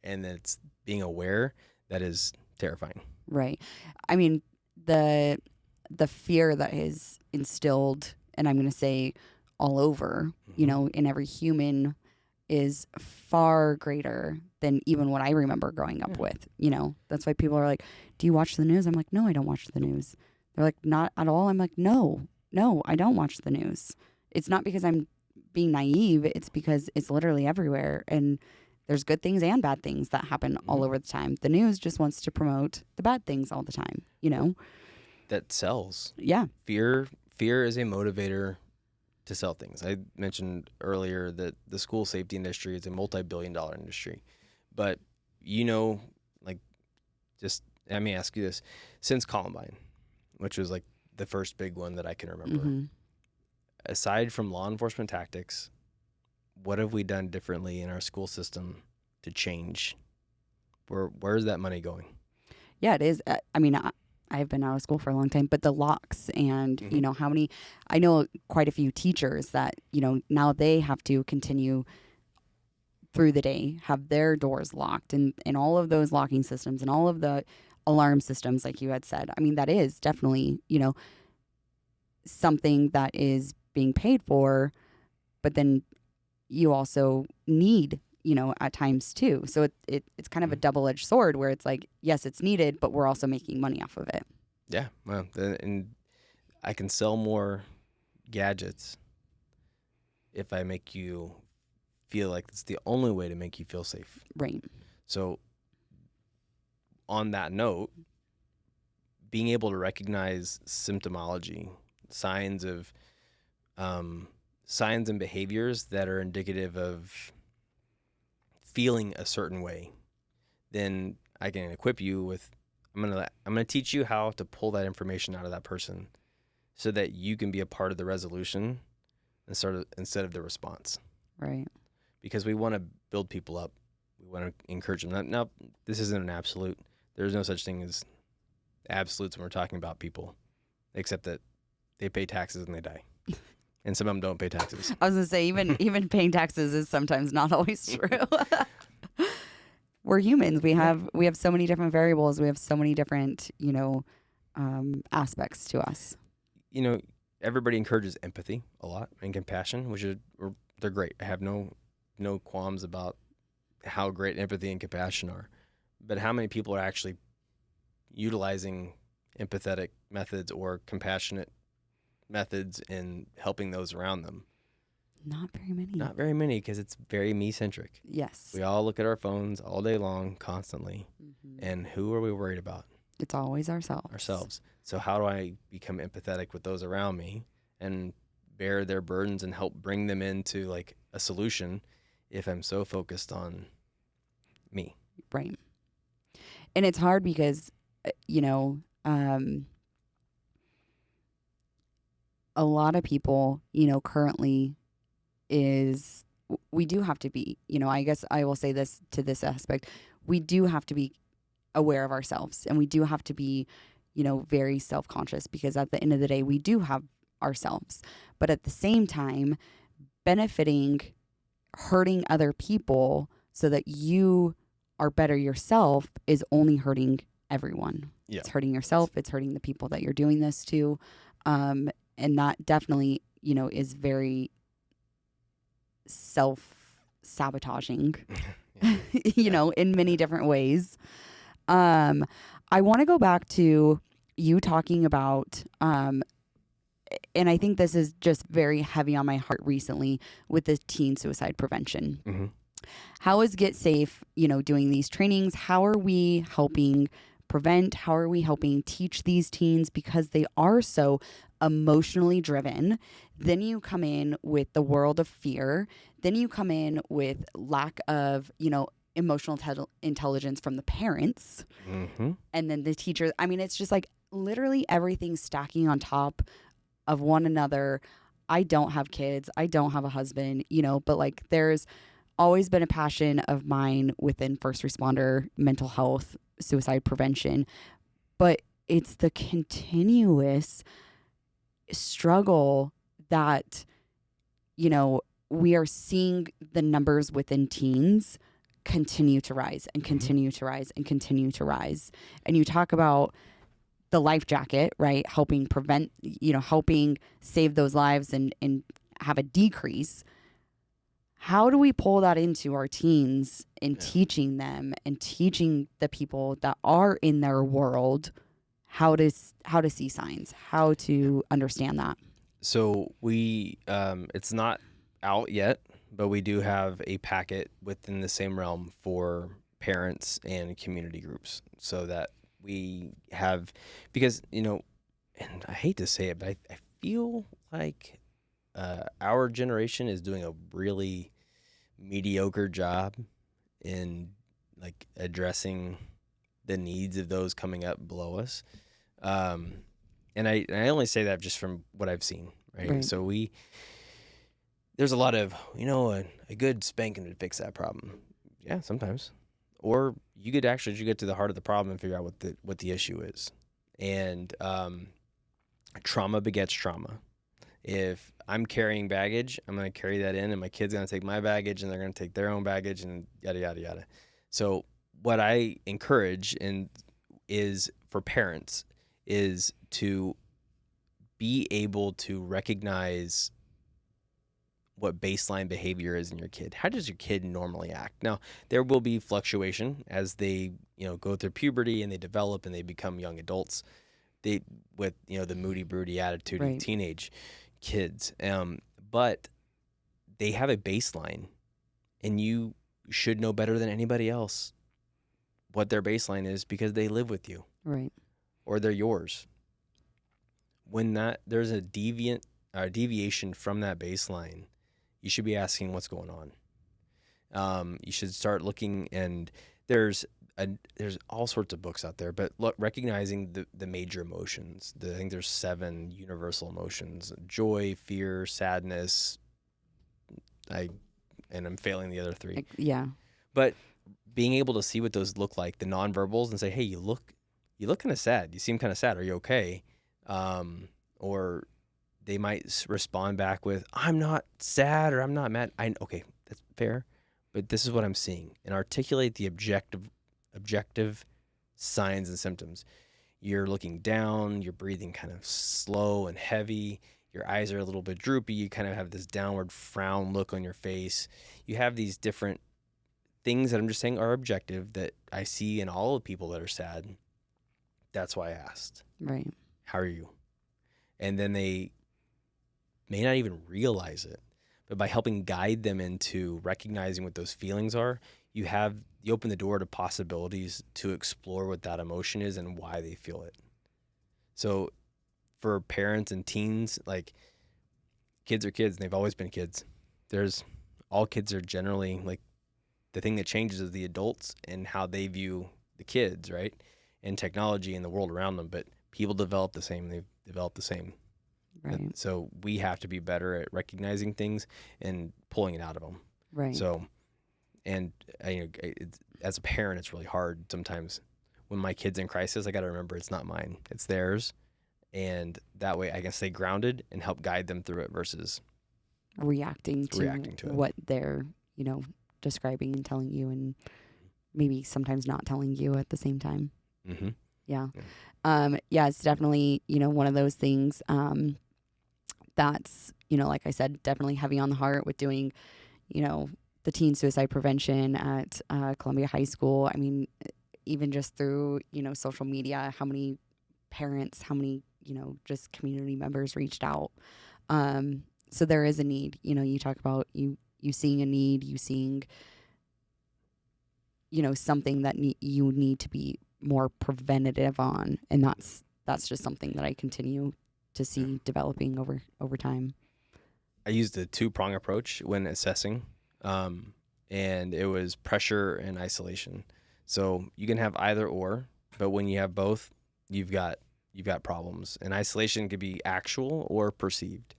And it's being aware that is terrifying. Right. I mean, the fear that is instilled, and I'm going to say all over, in every human is far greater than even what I remember growing up with. That's why people are like, do you watch the news? I'm like, no, I don't watch the news. They're like, not at all. I'm like, no, I don't watch the news. It's not because I'm being naive. It's because it's literally everywhere. And there's good things and bad things that happen all over the time. The news just wants to promote the bad things all the time, you know? That sells. Yeah. Fear is a motivator to sell things. I mentioned earlier that the school safety industry is a multi-billion-dollar industry. But, like, just let me ask you this. Since Columbine, which was like the first big one that I can remember, aside from law enforcement tactics, what have we done differently in our school system to change? Where's that money going? Yeah, it is. I mean, I've been out of school for a long time, but the locks and, how many, I know quite a few teachers that, now they have to continue through the day, have their doors locked and all of those locking systems and all of the alarm systems, like you had said. I mean, that is definitely, something that is being paid for, but then you also need, at times too. So it's kind of a double-edged sword where it's like, yes, it's needed, but we're also making money off of it. Yeah. Well, and I can sell more gadgets if I make you feel like it's the only way to make you feel safe. Right. So on that note, being able to recognize symptomology, signs and behaviors that are indicative of feeling a certain way, then I can equip you with, I'm gonna teach you how to pull that information out of that person so that you can be a part of the resolution instead of the response. Right. Because we want to build people up. We want to encourage them. Now, this isn't an absolute. There's no such thing as absolutes when we're talking about people, except that they pay taxes and they die. And some of them don't pay taxes. I was going to say, even paying taxes is sometimes not always true. We're humans. We have so many different variables. We have so many different, aspects to us. Everybody encourages empathy a lot and compassion, they're great. I have no qualms about how great empathy and compassion are. But how many people are actually utilizing empathetic methods or compassionate methods in helping those around them? Not very many. Not very many, because it's very me-centric. Yes. We all look at our phones all day long, constantly. And who are we worried about? It's always ourselves. Ourselves. So how do I become empathetic with those around me and bear their burdens and help bring them into like a solution if I'm so focused on me? Right. And it's hard because, a lot of people, currently we do have to be, I guess I will say this to this aspect. We do have to be aware of ourselves, and we do have to be, very self-conscious, because at the end of the day, we do have ourselves. But at the same time, hurting other people so that you are better yourself is only hurting everyone. Yeah. It's hurting yourself. It's hurting the people that you're doing this to. And that definitely, is very self-sabotaging, in many different ways. I want to go back to you talking about, and I think this is just very heavy on my heart recently with the teen suicide prevention. Mm-hmm. How is Get Safe, doing these trainings? How are we helping prevent? How are we helping teach these teens, because they are so emotionally driven? Then you come in with the world of fear. Then you come in with lack of, emotional intelligence from the parents. Mm-hmm. And then the teachers. I mean, it's just like literally everything stacking on top of one another. I don't have kids. I don't have a husband, but like there's always been a passion of mine within first responder mental health, suicide prevention. But it's the continuous struggle that, we are seeing the numbers within teens continue to rise and continue to rise and continue to rise. And you talk about the life jacket, right? Helping prevent, helping save those lives and have a decrease. How do we pull that into our teens and teaching them and teaching the people that are in their world how to see signs, how to understand that? So we, it's not, out yet, but we do have a packet within the same realm for parents and community groups so that we have, because, and I hate to say it, but I feel like our generation is doing a really mediocre job in like addressing the needs of those coming up below us. Um, and I only say that just from what I've seen, right? Right. So there's a lot of, a good spanking would fix that problem. Yeah, sometimes. Or you could actually get to the heart of the problem and figure out what the issue is. And trauma begets trauma. If I'm carrying baggage, I'm going to carry that in, and my kid's going to take my baggage, and they're going to take their own baggage, and yada yada yada. So what I encourage is for parents is to be able to recognize what baseline behavior is in your kid. How does your kid normally act? Now, there will be fluctuation as they, go through puberty and they develop and they become young adults. They with, the moody, broody attitude of Right. teenage kids. But they have a baseline, and you should know better than anybody else what their baseline is because they live with you. Right. Or they're yours. When there's a deviation from that baseline, you should be asking what's going on. You should start looking, and there's all sorts of books out there, but recognizing the major emotions. I think there's 7 universal emotions: joy, fear, sadness. I'm failing the other 3. Yeah. But being able to see what those look like, the nonverbals, and say, hey, you look kind of sad. You seem kind of sad. Are you okay? Or they might respond back with, I'm not sad, or I'm not mad. Okay, that's fair, but this is what I'm seeing, and articulate the objective signs and symptoms. You're looking down, you're breathing kind of slow and heavy, your eyes are a little bit droopy, you kind of have this downward frown look on your face. You have these different things that I'm just saying are objective that I see in all the people that are sad. That's why I asked. Right. How are you? And then they may not even realize it, but by helping guide them into recognizing what those feelings are, you open the door to possibilities to explore what that emotion is and why they feel it. So for parents and teens, like, kids are kids, and they've always been kids. All kids are generally, like, the thing that changes is the adults and how they view the kids, right? And technology and the world around them, but people develop the same. They've developed the same. Right. And so we have to be better at recognizing things and pulling it out of them. Right. So, and as a parent, it's really hard sometimes. When my kid's in crisis, I got to remember it's not mine, it's theirs. And that way I can stay grounded and help guide them through it versus reacting to it. what they're, describing and telling you, and maybe sometimes not telling you at the same time. Mm-hmm. Yeah. Yeah, it's definitely, one of those things that's, like I said, definitely heavy on the heart with doing, the teen suicide prevention at Columbia High School. I mean, even just through, social media, how many parents, how many, just community members reached out. So there is a need. You talk about you seeing a need, you seeing, something that you need to be more preventative on, and that's just something that I continue to see developing over time. I used a 2-prong approach when assessing, and it was pressure and isolation. So you can have either or, but when you have both, you've got problems. And isolation could be actual or perceived.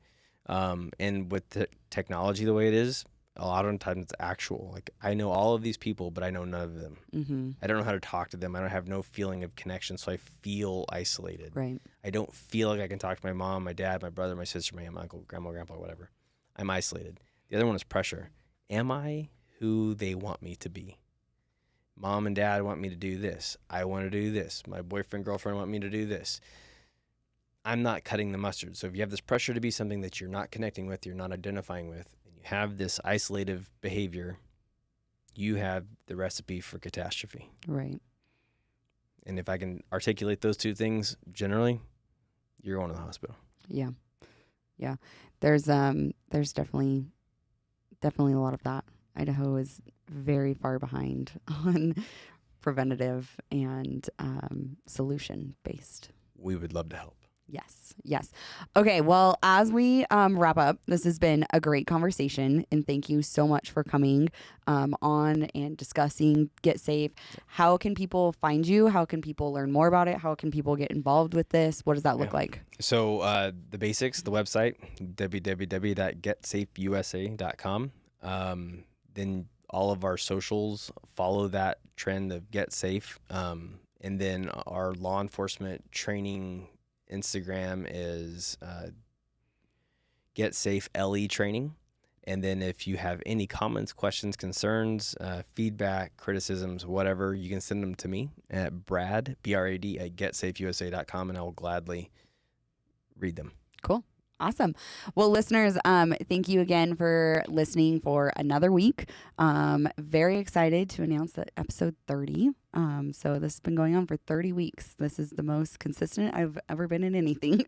And with the technology the way it is, a lot of times it's actual. Like, I know all of these people, but I know none of them. Mm-hmm. I don't know how to talk to them. I don't have no feeling of connection, so I feel isolated. Right. I don't feel like I can talk to my mom, my dad, my brother, my sister, my aunt, my uncle, grandma, grandpa, whatever. I'm isolated. The other one is pressure. Am I who they want me to be? Mom and dad want me to do this. I want to do this. My boyfriend, girlfriend want me to do this. I'm not cutting the mustard. So if you have this pressure to be something that you're not connecting with, you're not identifying with, and you have this isolative behavior, you have the recipe for catastrophe. Right. And if I can articulate those 2 things, generally, you're going to the hospital. Yeah. Yeah. There's definitely definitely a lot of that. Idaho is very far behind on preventative and solution based. We would love to help. Yes. Yes. Okay. Well, as we wrap up, this has been a great conversation, and thank you so much for coming on and discussing Get Safe. How can people find you? How can people learn more about it? How can people get involved with this? What does that look like? So the basics, the website, www.getsafeusa.com. Then all of our socials follow that trend of Get Safe. And then our law enforcement training Instagram is Get Safe LE Training. And then if you have any comments, questions, concerns, feedback, criticisms, whatever, you can send them to me at Brad, B-R-A-D, at getsafe.usa.com, and I will gladly read them. Cool. Awesome. Well, listeners, thank you again for listening for another week. Very excited to announce that episode 30. So this has been going on for 30 weeks. This is the most consistent I've ever been in anything.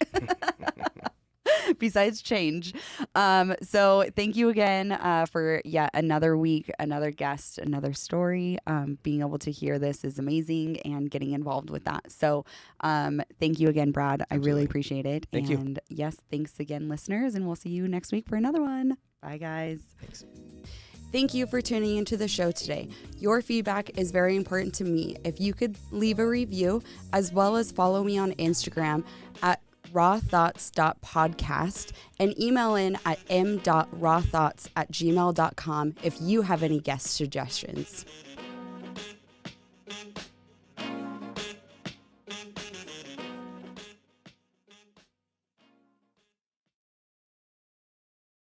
Besides change. So thank you again for yet another week, another guest, another story. Being able to hear this is amazing and getting involved with that. So thank you again, Brad. Absolutely. I really appreciate it. Thank you. you. Yes, thanks again, listeners. And we'll see you next week for another one. Bye, guys. Thanks. Thank you for tuning into the show today. Your feedback is very important to me. If you could leave a review as well as follow me on Instagram at rawthoughts.podcast and email in at m.rawthoughts@gmail.com if you have any guest suggestions.